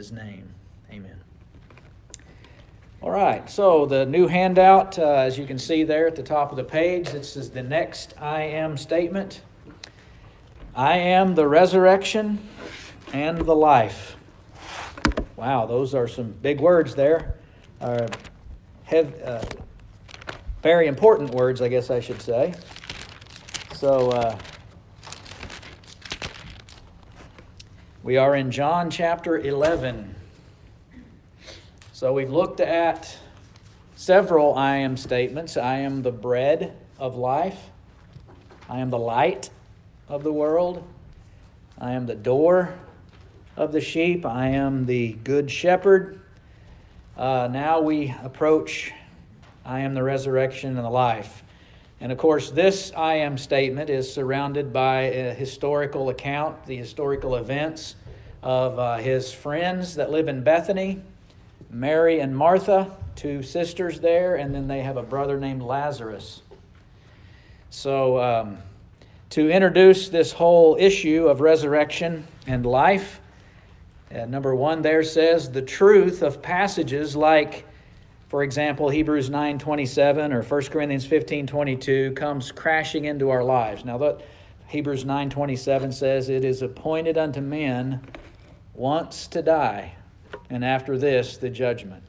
His name. Amen. All right, so the new handout, as you can see there at the top of the page, this is the next I am statement. I am the resurrection and the life. Wow, those are some big words there. Very important words, I guess I should say. So, we are in John chapter 11. So we've looked at several I am statements. I am the bread of life. I am the light of the world. I am the door of the sheep. I am the good shepherd. Now we approach I am the resurrection and the life. And of course, this I am statement is surrounded by a historical account, the historical events of his friends that live in Bethany, Mary and Martha, two sisters there, and then they have a brother named Lazarus. So to introduce this whole issue of resurrection and life, number one there says the truth of passages like, for example, Hebrews 9:27 or 1 Corinthians 15:22 comes crashing into our lives. Now that Hebrews 9:27 says, it is appointed unto men once to die, and after this the judgment.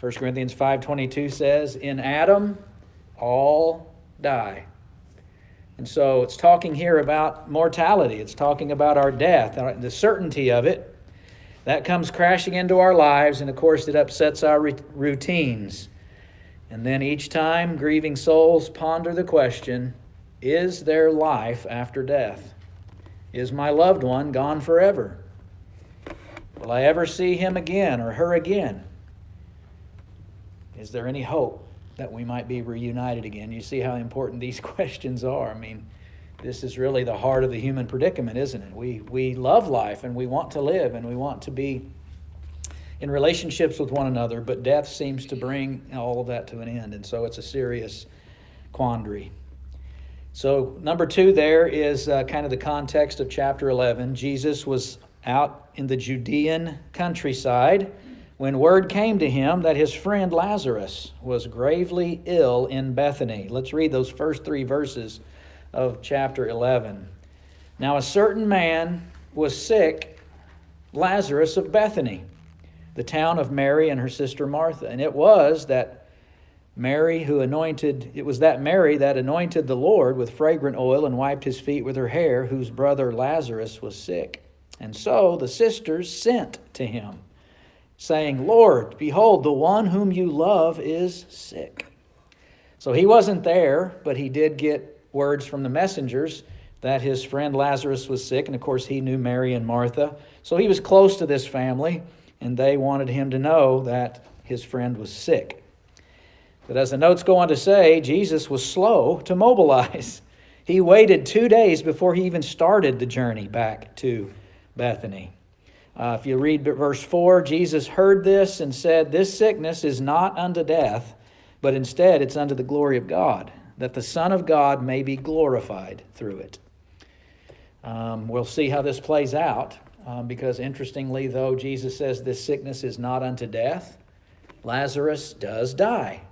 1 Corinthians 5:22 says, in Adam all die. And so it's talking here about mortality. It's talking about our death, the certainty of it. That comes crashing into our lives, and of course it upsets our routines. And then each time, grieving souls ponder the question, is there life after death? Is my loved one gone forever? Will I ever see him again or her again? Is there any hope that we might be reunited again? You see how important these questions are. I mean, this is really the heart of the human predicament, isn't it? We love life and we want to live and we want to be in relationships with one another, but death seems to bring all of that to an end, and so it's a serious quandary. So number two there is kind of the context of chapter 11. Jesus was out in the Judean countryside when word came to him that his friend Lazarus was gravely ill in Bethany. Let's read those first three verses of chapter 11. Now a certain man was sick, Lazarus of Bethany, the town of Mary and her sister Martha. And it was that Mary that anointed the Lord with fragrant oil and wiped his feet with her hair, whose brother Lazarus was sick. And so the sisters sent to him, saying, Lord, behold, the one whom you love is sick. So he wasn't there, but he did get words from the messengers that his friend Lazarus was sick. And of course, he knew Mary and Martha. So he was close to this family, and they wanted him to know that his friend was sick. But as the notes go on to say, Jesus was slow to mobilize. He waited 2 days before he even started the journey back to Bethany. If you read verse 4, Jesus heard this and said, this sickness is not unto death, but instead it's unto the glory of God, that the Son of God may be glorified through it. We'll see how this plays out, because interestingly, though Jesus says this sickness is not unto death, Lazarus does die.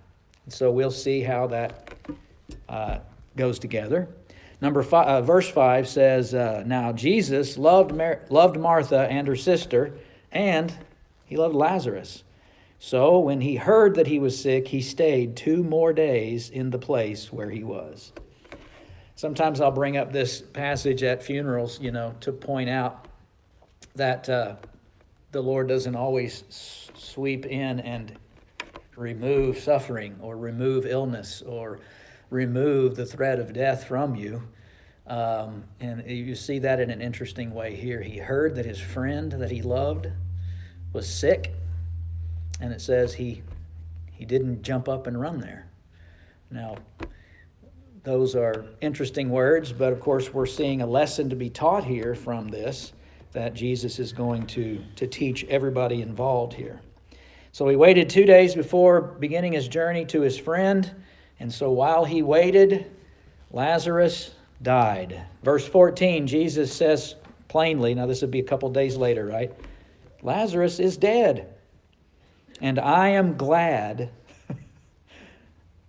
And so we'll see how that goes together. Verse 5 says, now Jesus loved Martha and her sister, and he loved Lazarus. So when he heard that he was sick, he stayed 2 more days in the place where he was. Sometimes I'll bring up this passage at funerals, to point out that the Lord doesn't always sweep in and remove suffering or remove illness or remove the threat of death from you. And you see that in an interesting way here. He heard that his friend that he loved was sick. And it says he didn't jump up and run there. Now, those are interesting words, but of course we're seeing a lesson to be taught here from this that Jesus is going to teach everybody involved here. So he waited 2 days before beginning his journey to his friend, and so while he waited, Lazarus died. Verse 14, Jesus says plainly, now this would be a couple days later, right? Lazarus is dead. And I am glad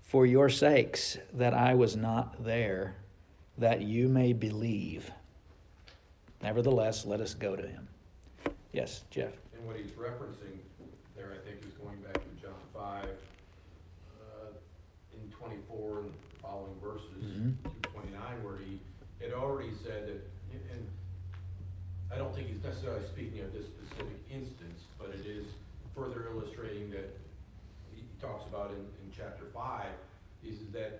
for your sakes that I was not there, that you may believe. Nevertheless, let us go to him. Yes, Jeff. And what he's referencing there, I think, is going back to John 5, in 24 and the following verses, to 29, where he had already said that, and I don't think he's necessarily speaking of this specific instance, but it is further illustrating that he talks about in chapter 5, is that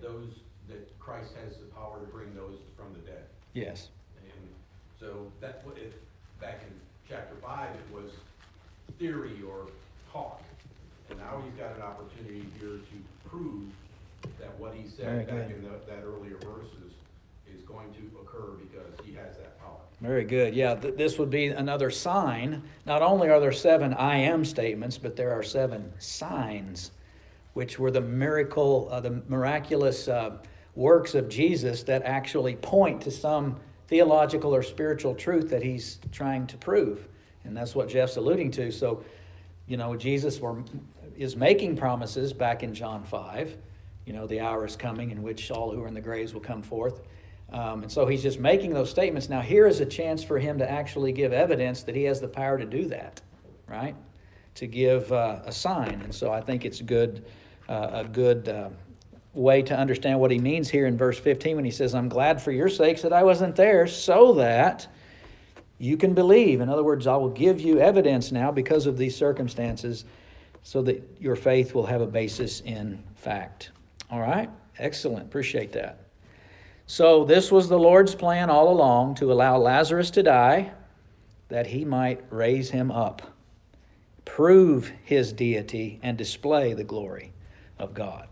Christ has the power to bring those from the dead. Yes. And so that's what it, back in chapter 5, it was theory or talk. And now he's got an opportunity here to prove that what he said back in that earlier verses is going to occur because he has that power. Very good. Yeah, this would be another sign. Not only are there 7 I am statements, but there are 7 signs, which were the miraculous works of Jesus that actually point to some theological or spiritual truth that he's trying to prove. And that's what Jeff's alluding to. So, Jesus is making promises back in John 5. The hour is coming in which all who are in the graves will come forth. And so he's just making those statements. Now here is a chance for him to actually give evidence that he has the power to do that, right? To give a sign. And so I think it's a good way to understand what he means here in verse 15 when he says, I'm glad for your sakes that I wasn't there so that you can believe. In other words, I will give you evidence now because of these circumstances so that your faith will have a basis in fact. All right? Excellent. Appreciate that. So this was the Lord's plan all along, to allow Lazarus to die that he might raise him up, prove his deity, and display the glory of God.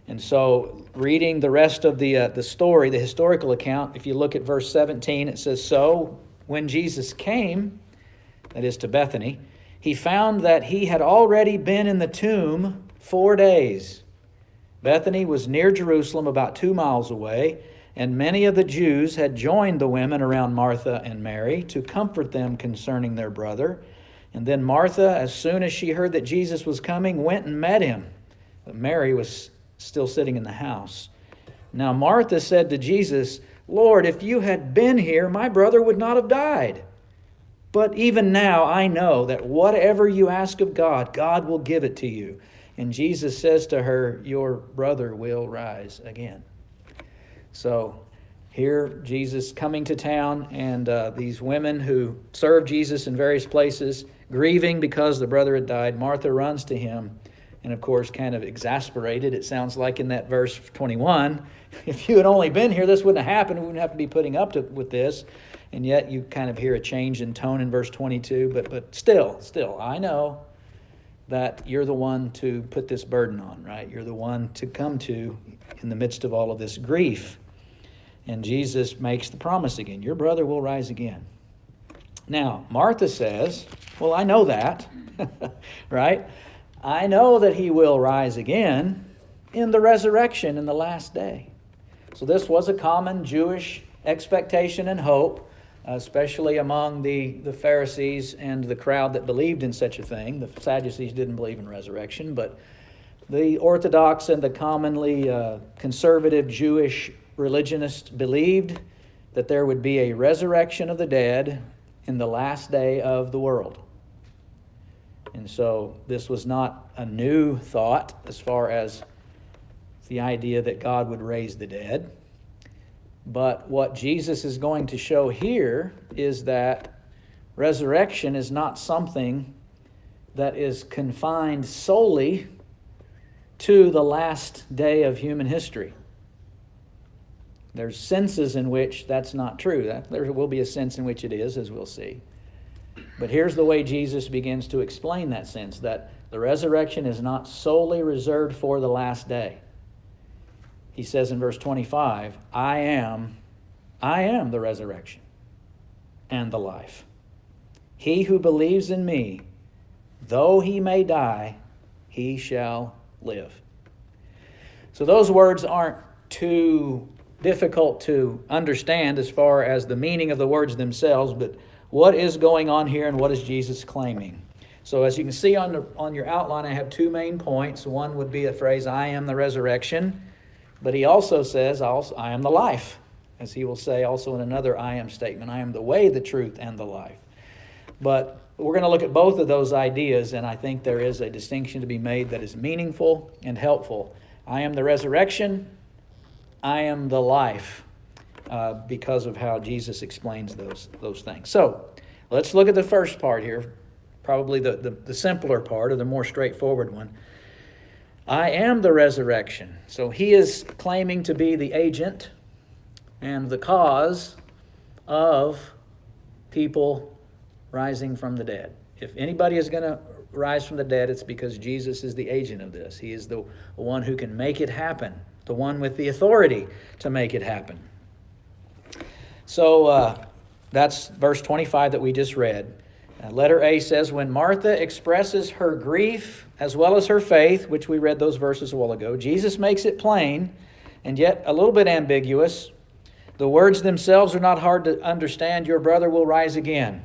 And so reading the rest of the story, the historical account, if you look at verse 17, it says, So when Jesus came, that is to Bethany, he found that he had already been in the tomb 4 days. Bethany was near Jerusalem, about 2 miles away, and many of the Jews had joined the women around Martha and Mary to comfort them concerning their brother. And then Martha, as soon as she heard that Jesus was coming, went and met him. But Mary was still sitting in the house. Now Martha said to Jesus, Lord, if you had been here, my brother would not have died. But even now I know that whatever you ask of God, God will give it to you. And Jesus says to her, your brother will rise again. So here Jesus coming to town, and these women who served Jesus in various places, grieving because the brother had died. Martha runs to him and, of course, kind of exasperated. It sounds like in that verse 21, if you had only been here, this wouldn't have happened. We wouldn't have to be putting up with this. And yet you kind of hear a change in tone in verse 22. But still, I know that you're the one to put this burden on, right? You're the one to come to in the midst of all of this grief. And Jesus makes the promise again. Your brother will rise again. Now, Martha says, well, I know that, right? I know that he will rise again in the resurrection in the last day. So this was a common Jewish expectation and hope, especially among the Pharisees and the crowd that believed in such a thing. The Sadducees didn't believe in resurrection, but the Orthodox and the commonly conservative Jewish religionists believed that there would be a resurrection of the dead in the last day of the world. And so this was not a new thought as far as the idea that God would raise the dead. But what Jesus is going to show here is that resurrection is not something that is confined solely to the last day of human history. There's senses in which that's not true. There will be a sense in which it is, as we'll see. But here's the way Jesus begins to explain that sense, that the resurrection is not solely reserved for the last day. He says in verse 25, I am the resurrection and the life. He who believes in me, though he may die, he shall live. So those words aren't too difficult to understand as far as the meaning of the words themselves, but what is going on here and what is Jesus claiming? So as you can see on your outline, I have two main points. One would be the phrase, I am the resurrection. But he also says, I am the life. As he will say also in another I am statement, I am the way, the truth, and the life. But we're going to look at both of those ideas, and I think there is a distinction to be made that is meaningful and helpful. I am the resurrection. I am the life, because of how Jesus explains those things. So let's look at the first part here, probably the simpler part or the more straightforward one. I am the resurrection. So he is claiming to be the agent and the cause of people rising from the dead. If anybody is going to rise from the dead, it's because Jesus is the agent of this. He is the one who can make it happen, the one with the authority to make it happen. So that's verse 25 that we just read. Letter A says, when Martha expresses her grief as well as her faith, which we read those verses a while ago, Jesus makes it plain and yet a little bit ambiguous. The words themselves are not hard to understand. Your brother will rise again.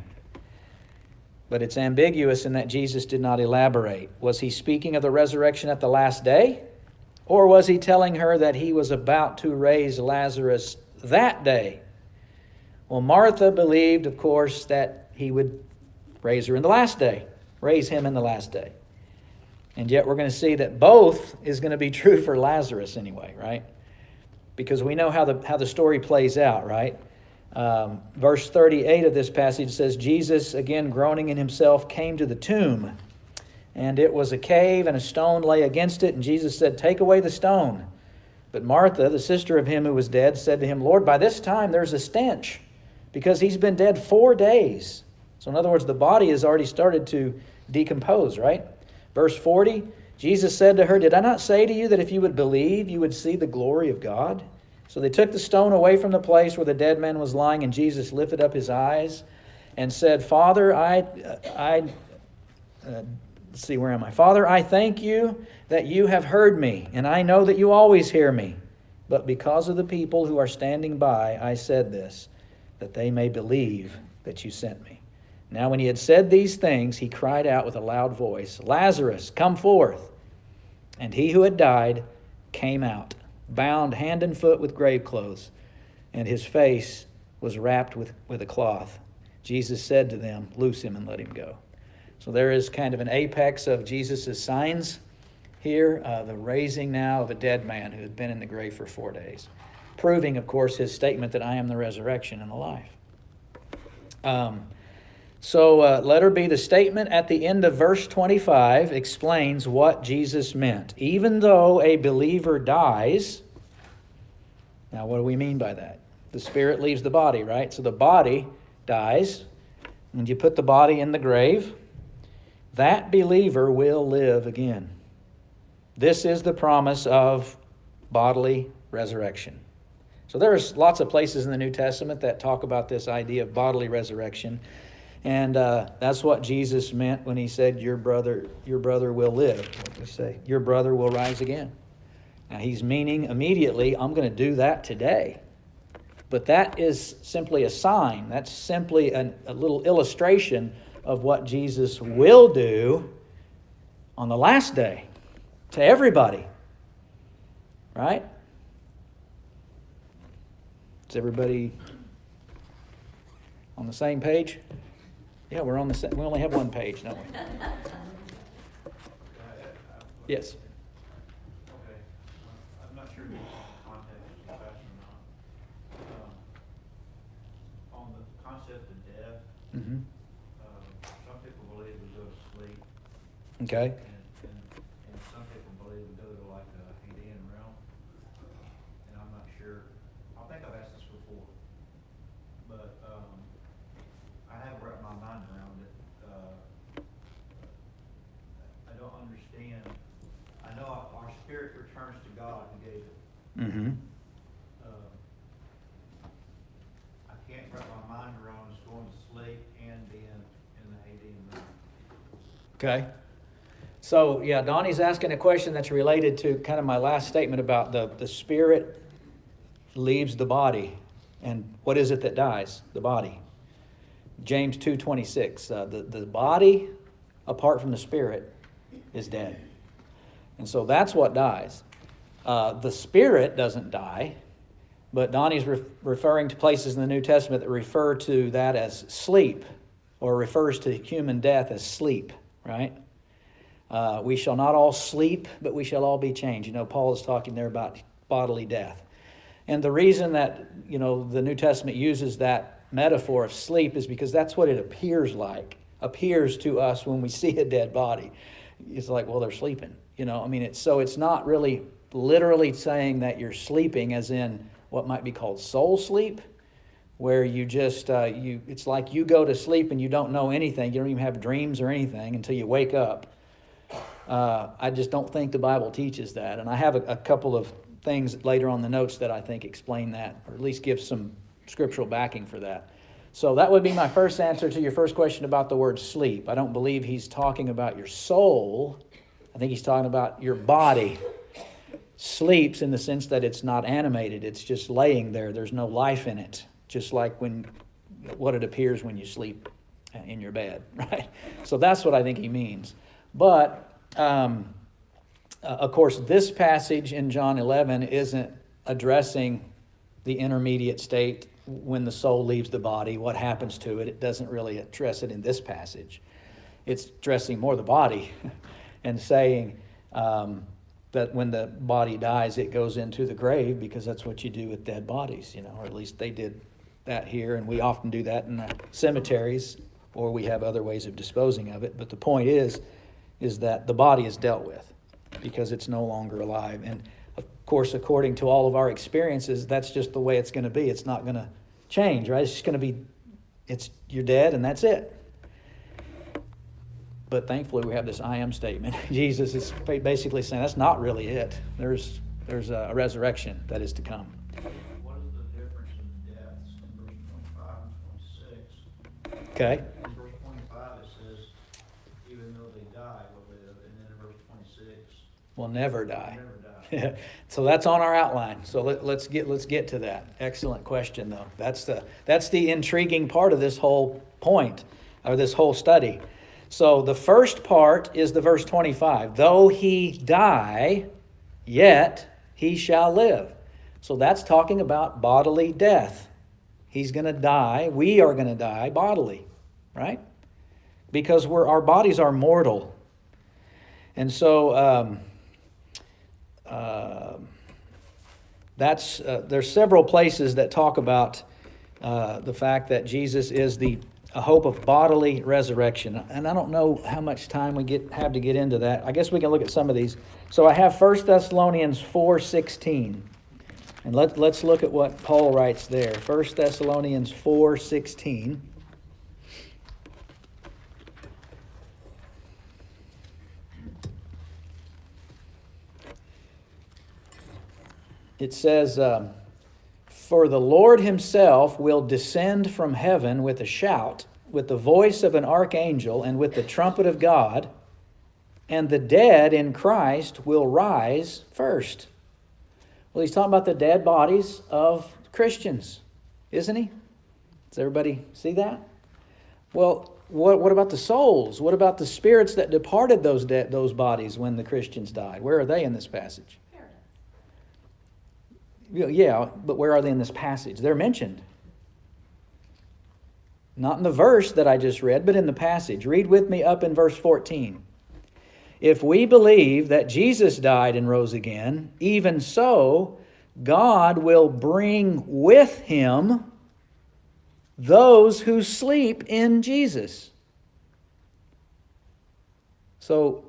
But it's ambiguous in that Jesus did not elaborate. Was he speaking of the resurrection at the last day? Or was he telling her that he was about to raise Lazarus that day? Well, Martha believed, of course, that he would raise her in the last day, raise him in the last day. And yet we're going to see that both is going to be true for Lazarus anyway, right? Because we know how the story plays out, right? Verse 38 of this passage says, Jesus, again groaning in himself, came to the tomb. And it was a cave, and a stone lay against it. And Jesus said, take away the stone. But Martha, the sister of him who was dead, said to him, Lord, by this time there's a stench, because he's been dead 4 days. So in other words, the body has already started to decompose, right? Verse 40, Jesus said to her, did I not say to you that if you would believe, you would see the glory of God? So they took the stone away from the place where the dead man was lying, and Jesus lifted up his eyes and said, Father, Father, I thank you that you have heard me, and I know that you always hear me. But because of the people who are standing by, I said this, that they may believe that you sent me. Now when he had said these things, he cried out with a loud voice, Lazarus, come forth. And he who had died came out, bound hand and foot with grave clothes, and his face was wrapped with a cloth. Jesus said to them, loose him and let him go. So there is kind of an apex of Jesus' signs here, the raising now of a dead man who had been in the grave for 4 days, proving, of course, his statement that I am the resurrection and the life. So letter B, the statement at the end of verse 25 explains what Jesus meant. Even though a believer dies, now what do we mean by that? The spirit leaves the body, right? So the body dies. When you put the body in the grave, that believer will live again. This is the promise of bodily resurrection. So there's lots of places in the New Testament that talk about this idea of bodily resurrection. And that's what Jesus meant when he said, your brother will live. What did he say? Your brother will rise again. Now he's meaning immediately, I'm going to do that today. But that is simply a sign. That's simply a little illustration of what Jesus will do on the last day to everybody. Right? Is everybody on the same page? Yeah, we're on the same. We only have one page, don't we? Yes. Okay. I'm not sure if this context is fast or not. On the concept of death, Mm-hmm. some people believe we go to sleep, Okay. and some people believe we go to like a Hadean realm. And I'm not sure. I think I've asked this before, but I haven't wrapped my mind around it. I don't understand. I know our spirit returns to God who gave it. Mm-hmm. I can't wrap my mind around us going to sleep and being in the Hadean realm. Okay. So, yeah, Donnie's asking a question that's related to kind of my last statement about the spirit leaves the body. And what is it that dies? The body. James 2:26. The body, apart from the spirit, is dead. And so that's what dies. The spirit doesn't die, but Donnie's referring to places in the New Testament that refer to that as sleep, or refers to human death as sleep, right? We shall not all sleep, but we shall all be changed. Paul is talking there about bodily death. And the reason that, the New Testament uses that metaphor of sleep is because that's what it appears to us when we see a dead body. It's like, well, they're sleeping. It's not really literally saying that you're sleeping as in what might be called soul sleep, where you just, it's like you go to sleep and you don't know anything. You don't even have dreams or anything until you wake up. I just don't think the Bible teaches that. And I have a couple of things later on the notes that I think explain that, or at least give some scriptural backing for that. So that would be my first answer to your first question about the word sleep. I don't believe he's talking about your soul. I think he's talking about your body. Sleeps in the sense that it's not animated. It's just laying there. There's no life in it. Just like what it appears when you sleep in your bed, right? So that's what I think he means. But, of course, this passage in John 11 isn't addressing the intermediate state when the soul leaves the body, what happens to it. It doesn't really address it in this passage. It's addressing more the body and saying that when the body dies, it goes into the grave, because that's what you do with dead bodies, or at least they did that here, and we often do that in the cemeteries, or we have other ways of disposing of it. But the point is that the body is dealt with because it's no longer alive. And of course, according to all of our experiences, that's just the way it's going to be. It's not going to change, right? It's just going to be, you're dead and that's it. But thankfully we have this I am statement. Jesus is basically saying that's not really it. There's a resurrection that is to come. What is the difference in deaths in verse 25 and 26? Okay. In verse 25 it says, even though they die, will live. And then in verse 26, Will never die. never die. So that's on our outline. So let's get to that. Excellent question, though. That's the intriguing part of this whole point, or this whole study. So the first part is the verse 25. Though he die, yet he shall live. So that's talking about bodily death. He's going to die. We are going to die bodily, right? Because our bodies are mortal. And so there's several places that talk about the fact that Jesus is a hope of bodily resurrection. And I don't know how much time we have to get into that. I guess we can look at some of these. So I have 1 Thessalonians 4:16. And let's look at what Paul writes there. 1 Thessalonians 4:16. It says, for the Lord himself will descend from heaven with a shout, with the voice of an archangel, and with the trumpet of God, and the dead in Christ will rise first. Well, he's talking about the dead bodies of Christians, isn't he? Does everybody see that? Well, what about the souls? What about the spirits that departed those bodies when the Christians died? Where are they in this passage? Yeah, but where are they in this passage? They're mentioned. Not in the verse that I just read, but in the passage. Read with me up in verse 14. If we believe that Jesus died and rose again, even so, God will bring with him those who sleep in Jesus. So,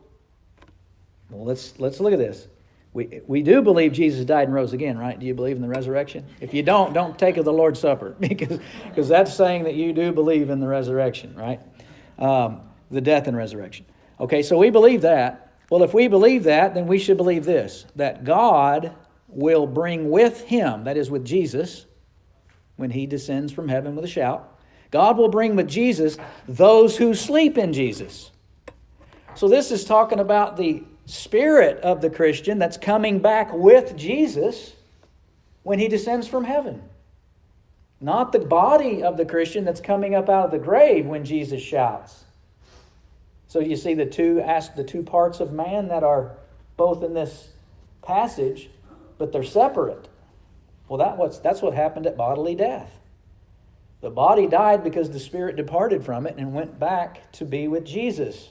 let's look at this. We do believe Jesus died and rose again, right? Do you believe in the resurrection? If you don't take of the Lord's Supper, because that's saying that you do believe in the resurrection, right? The death and resurrection. Okay, so we believe that. Well, if we believe that, then we should believe this, that God will bring with him, that is with Jesus, when he descends from heaven with a shout, God will bring with Jesus those who sleep in Jesus. So this is talking about the spirit of the Christian that's coming back with Jesus when he descends from heaven. Not the body of the Christian that's coming up out of the grave when Jesus shouts. So you see the two parts of man that are both in this passage, but they're separate. Well, that's what happened at bodily death. The body died because the spirit departed from it and went back to be with Jesus.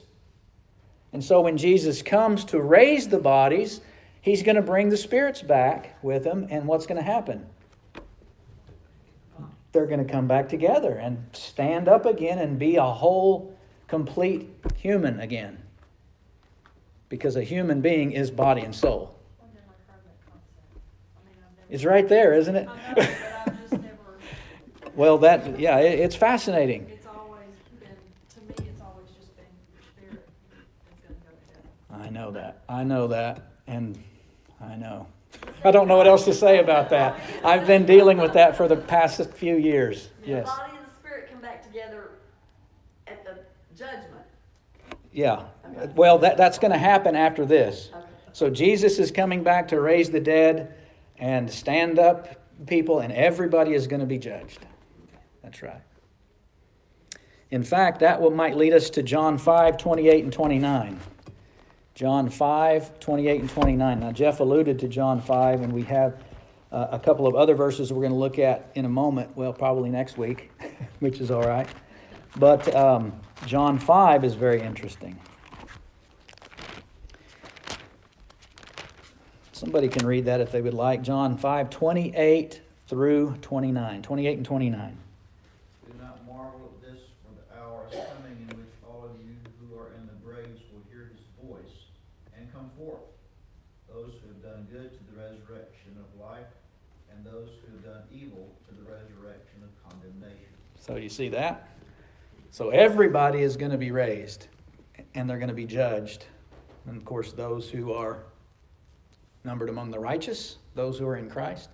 And so when Jesus comes to raise the bodies, he's going to bring the spirits back with him. And what's going to happen? They're going to come back together and stand up again and be a whole, complete human again. Because a human being is body and soul. It's right there, isn't it? I know, but I've just never, Well, it's fascinating. it's always been, to me, it's always just been your spirit is gonna go together. I know that, and I know. I don't know what else to say about that. I've been dealing with that for the past few years. Yes. The body and the spirit come back together at the judgment. Yeah. Well, that's going to happen after this. Okay. So Jesus is coming back to raise the dead and stand up people, and everybody is going to be judged. That's right. In fact, might lead us to John 5, 28 and 29. John 5, 28 and 29. Now, Jeff alluded to John 5, and we have a couple of other verses we're going to look at in a moment. Well, probably next week, which is all right. But John 5 is very interesting. Somebody can read that if they would like. John 5, 28 through 29. 28 and 29. Do not marvel at this, for the hour is coming in which all of you who are in the graves will hear his voice and come forth. Those who have done good to the resurrection of life, and those who have done evil to the resurrection of condemnation. So you see that? So everybody is going to be raised, and they're going to be judged. And of course, those who are numbered among the righteous, those who are in Christ,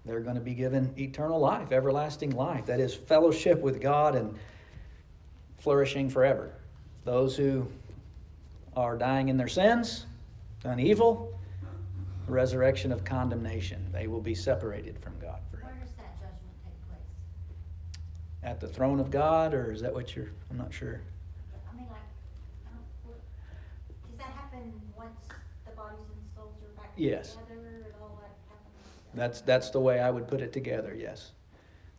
they're going to be given eternal life, everlasting life. That is fellowship with God and flourishing forever. Those who are dying in their sins, done evil, resurrection of condemnation. They will be separated from God forever. Where does that judgment take place? At the throne of God, or is that what I'm not sure. I mean, like, does that happen once the bodies and souls are back Yes. together and all that happens? That's the way I would put it together, yes.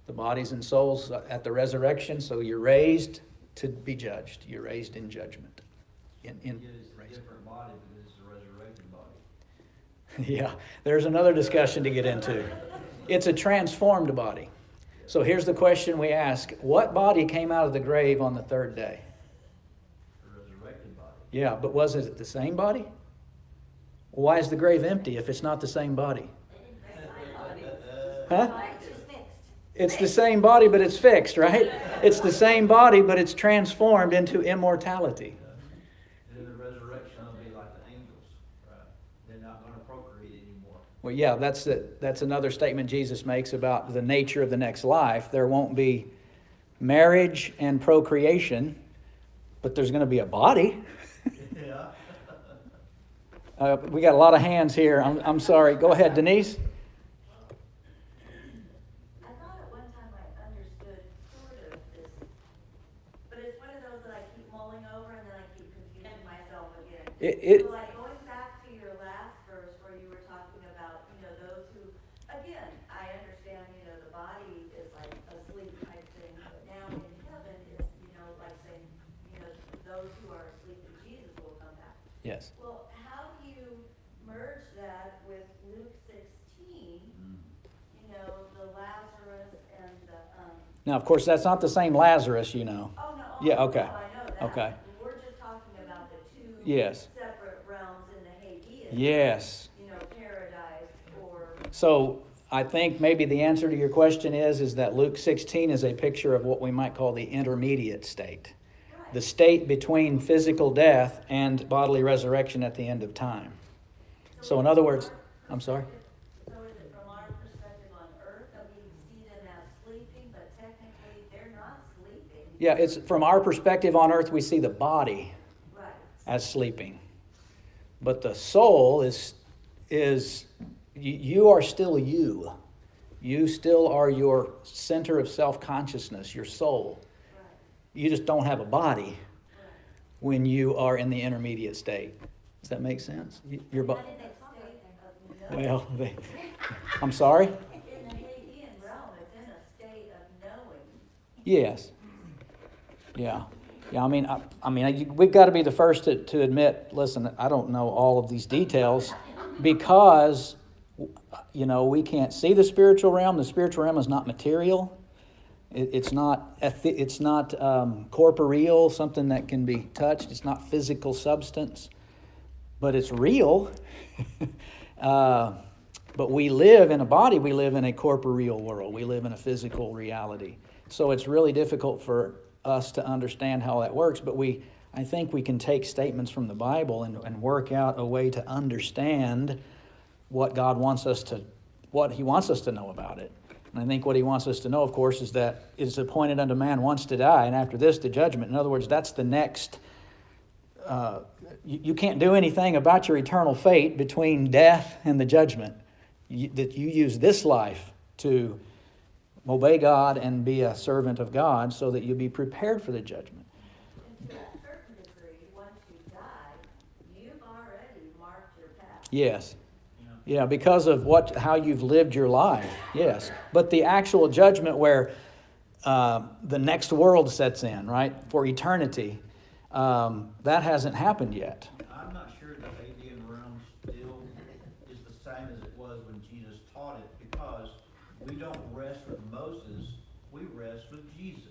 The bodies and souls at the resurrection, so you're raised to be judged. You're raised in judgment. It is a different body, but it's a resurrected body. Yeah, there's another discussion to get into. It's a transformed body. So here's the question we ask. What body came out of the grave on the third day? A resurrected body. Yeah, but was it the same body? Why is the grave empty if it's not the same body? Huh? It's just fixed. It's the same body, but it's fixed, right? It's the same body, but it's transformed into immortality. And then the resurrection will be like the angels, right? They're not going to procreate anymore. Well, yeah, that's another statement Jesus makes about the nature of the next life. There won't be marriage and procreation, but there's going to be a body. Yeah. We got a lot of hands here. I'm sorry. Go ahead, Denise. I thought at one time I understood sort of this, but it's one of those that I keep mulling over and then I keep confusing myself again. It So like going back to your last verse where you were talking about, those who, again, I understand, the body is like a sleep type thing, but now in heaven is, like saying, those who are asleep in Jesus will come back. yes. Well, how do you merge that with Luke 16, the Lazarus and the, Now, of course, that's not the same Lazarus, you know. oh, no. Yeah, okay. I know that. Okay. We're just talking about the two Yes. separate realms in the Hades. Yes. Paradise or, So I think maybe the answer to your question is that Luke 16 is a picture of what we might call the intermediate state. right. The state between physical death and bodily resurrection at the end of time. So in other words, I'm sorry? So is it from our perspective on earth that we see them as sleeping, but technically they're not sleeping? Yeah, it's from our perspective on earth, we see the body Right. as sleeping. But the soul is you are still you. You still are your center of self-consciousness, your soul. Right, You just don't have a body right. when you are in the intermediate state. Does that make sense? Your How bo- did they talk of knowing? well, I'm sorry? In the Hadean realm, it's in a state of knowing. Yes. Yeah. Yeah, I mean, we've got to be the first to admit, listen, I don't know all of these details because, you know, we can't see the spiritual realm. The spiritual realm is not material. It's not corporeal, something that can be touched. It's not physical substance, but it's real. But we live in a body. We live in a corporeal world. We live in a physical reality. So it's really difficult for us to understand how that works. But I think we can take statements from the Bible and work out a way to understand what God wants us to, what He wants us to know about it. And I think what He wants us to know, of course, is that it is appointed unto man once to die, and after this, the judgment. In other words, that's the next. You can't do anything about your eternal fate between death and the judgment. That you use this life to obey God and be a servant of God so that you'll be prepared for the judgment. And to a certain degree, once you die, you've already marked your path. Yes. Yeah, because of how you've lived your life. Yes. But the actual judgment where the next world sets in, right, for eternity, that hasn't happened yet. I'm not sure the Hadean realm still is the same as it was when Jesus taught it, because we don't rest with Moses, we rest with Jesus.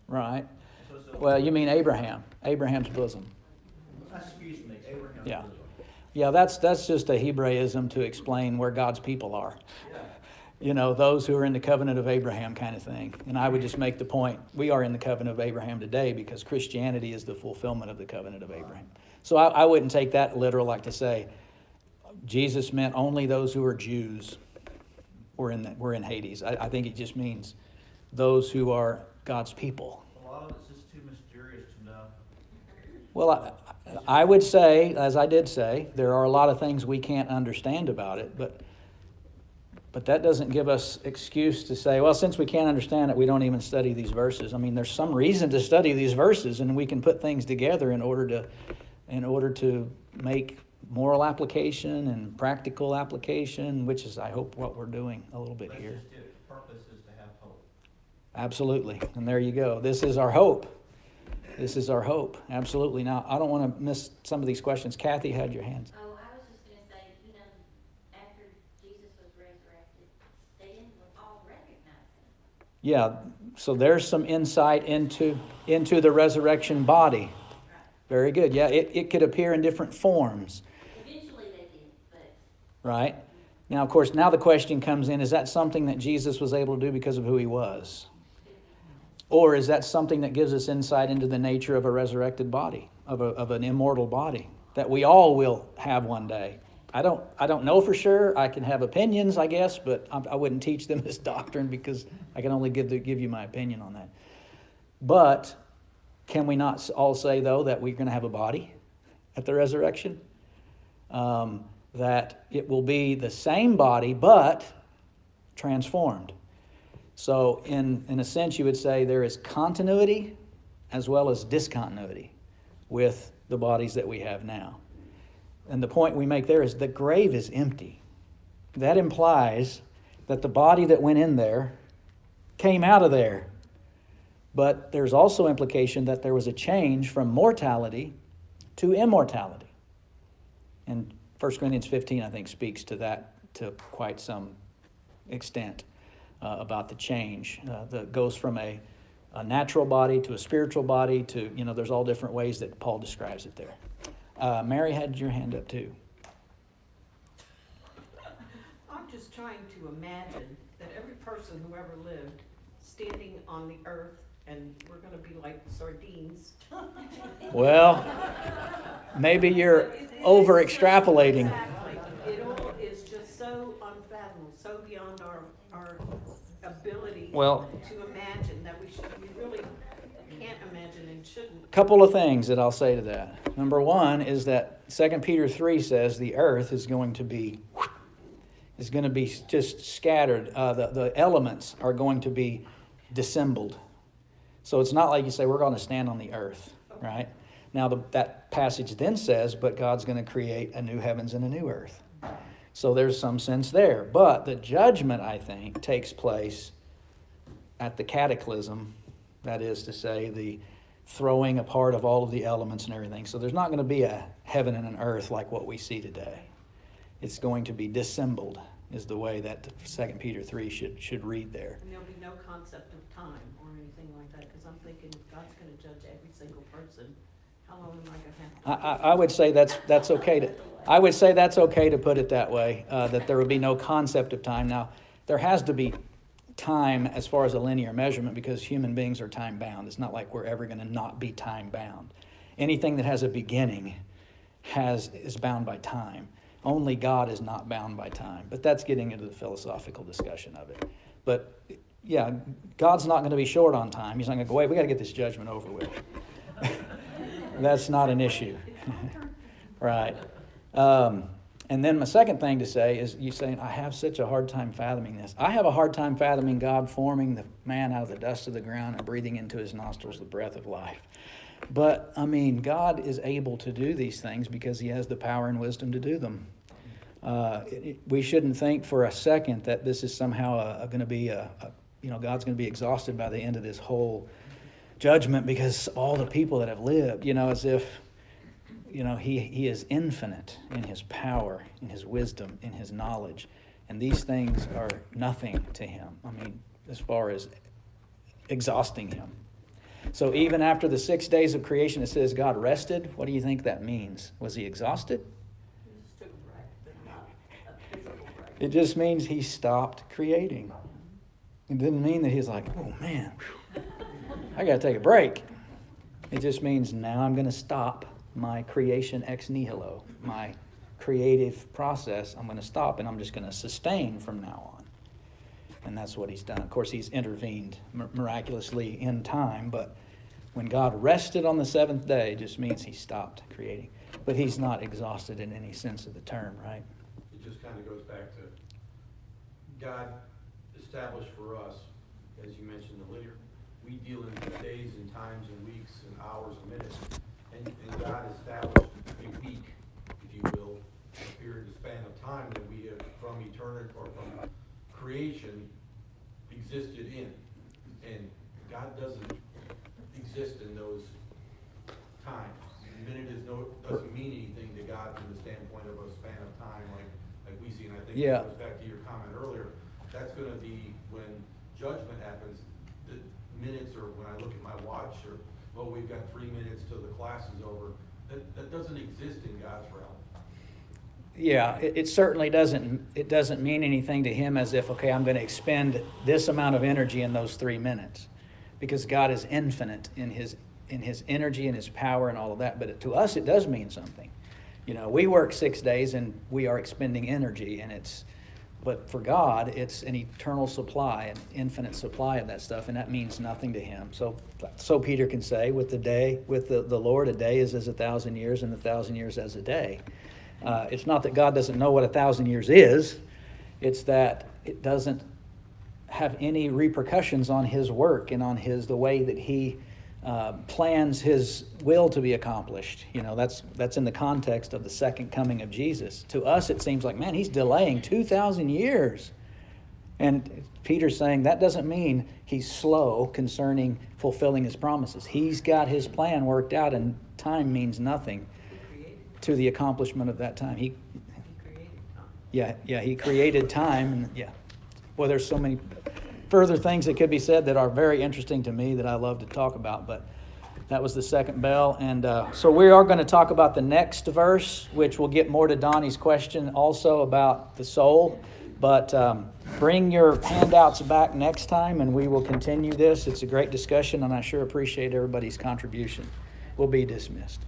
Right. So it's a- Well, you mean Abraham's bosom. Excuse me, Abraham's Yeah. bosom. Yeah, that's just a Hebraism to explain where God's people are. Yeah. You know, those who are in the covenant of Abraham kind of thing. And I would just make the point, we are in the covenant of Abraham today because Christianity is the fulfillment of the covenant of Abraham. So I wouldn't take that literal like to say Jesus meant only those who are Jews were in Hades. I think it just means those who are God's people. A lot of it's just too mysterious to know. Well, I would say, as I did say, there are a lot of things we can't understand about it, but that doesn't give us excuse to say, well, since we can't understand it, we don't even study these verses. I mean, there's some reason to study these verses, and we can put things together in order to make moral application and practical application, which is, I hope, what we're doing a little bit That's here. just it. The purpose is to have hope. Absolutely. And there you go. This is our hope. This is our hope. Absolutely. Now, I don't want to miss some of these questions. Kathy had your hands. Oh, I was just gonna say, after Jesus was resurrected, they didn't all recognize him. Yeah, so there's some insight into the resurrection body. Very good. Yeah, it could appear in different forms, Eventually they did, but right? Now, of course, now the question comes in, is that something that Jesus was able to do because of who He was? Or is that something that gives us insight into the nature of a resurrected body, of an immortal body, that we all will have one day? I don't know for sure. I can have opinions, I guess, but I wouldn't teach them as doctrine because I can only give you my opinion on that. But can we not all say, though, that we're going to have a body at the resurrection? That it will be the same body, but transformed. So in a sense, you would say there is continuity as well as discontinuity with the bodies that we have now. And the point we make there is the grave is empty. That implies that the body that went in there came out of there. But there's also implication that there was a change from mortality to immortality. And 1 Corinthians 15, I think, speaks to that to quite some extent. About the change that goes from a natural body to a spiritual body to, there's all different ways that Paul describes it there. Mary had your hand up too. I'm just trying to imagine that every person who ever lived standing on the earth, and we're going to be like sardines. Well, maybe you're over extrapolating. Exactly. It all is just so unfathomable, so beyond our ability Well- to imagine that we really can't imagine and shouldn't. Couple of things that I'll say to that. Number one is that 2 Peter 3 says the earth is going to be is going to be just scattered. The elements are going to be dissembled. So it's not like you say, we're going to stand on the earth, right? Now, that passage then says, but God's going to create a new heavens and a new earth. So there's some sense there. But the judgment, I think, takes place at the cataclysm. That is to say, the throwing apart of all of the elements and everything. So there's not going to be a heaven and an earth like what we see today. It's going to be dissembled, is the way that 2 Peter 3 should read there. And there'll be no concept of time or anything like that, because I'm thinking God's going to judge every single person. How long am I going to have? I would say that's okay to. I would say that's okay to put it that way. That there would be no concept of time. Now, there has to be time as far as a linear measurement, because human beings are time bound. It's not like we're ever going to not be time bound. Anything that has a beginning is bound by time. Only God is not bound by time. But that's getting into the philosophical discussion of it. But yeah, God's not going to be short on time. He's not going to go, wait, we got to get this judgment over with. That's not an issue. Right. And then my second thing to say is, you saying, I have such a hard time fathoming this. I have a hard time fathoming God forming the man out of the dust of the ground and breathing into his nostrils the breath of life. But, I mean, God is able to do these things because he has the power and wisdom to do them. We shouldn't think for a second that this is somehow going to be God's going to be exhausted by the end of this whole judgment, because all the people that have lived, as if, he is infinite in his power, in his wisdom, in his knowledge. And these things are nothing to him. I mean, as far as exhausting him. So even after the 6 days of creation, it says God rested. What do you think that means? Was he exhausted? It just means he stopped creating. It didn't mean that he's like, oh man, I got to take a break. It just means now I'm going to stop my creation ex nihilo, my creative process. I'm going to stop, and I'm just going to sustain from now on. And that's what he's done. Of course, he's intervened miraculously in time, but when God rested on the seventh day, it just means he stopped creating. But he's not exhausted in any sense of the term, right? It just kind of goes back to God established for us, as you mentioned, the linear. We deal in days and times and weeks and hours and minutes. And God established a week, if you will, a period of span of time that we have from eternity or from creation existed in. And God doesn't exist in those times. A minute doesn't mean anything to God from the standpoint of a span of time like we see. And I think that goes back to your comment earlier. That's going to be when judgment happens. The minutes, or when I look at my watch, or well, we've got 3 minutes till the class is over. That doesn't exist in God's realm. Yeah, it certainly doesn't. It doesn't mean anything to him as if, okay, I'm going to expend this amount of energy in those 3 minutes, because God is infinite in his energy and his power and all of that. But to us, it does mean something. We work 6 days and we are expending energy, but for God, it's an eternal supply, an infinite supply of that stuff, and that means nothing to him. So Peter can say, with the Lord, a day is as 1,000 years, and 1,000 years as a day. It's not that God doesn't know what 1,000 years is. It's that it doesn't have any repercussions on his work and on the way that he plans his will to be accomplished. That's in the context of the second coming of Jesus. To us, it seems like, man, he's delaying 2,000 years. And Peter's saying that doesn't mean he's slow concerning fulfilling his promises. He's got his plan worked out, and time means nothing to the accomplishment of that time. He created time. Yeah, he created time, and yeah. Well, there's so many further things that could be said that are very interesting to me that I love to talk about, but that was the second bell. And so we are going to talk about the next verse, which will get more to Donnie's question also about the soul. But bring your handouts back next time, and we will continue this. It's a great discussion, and I sure appreciate everybody's contribution. We'll be dismissed.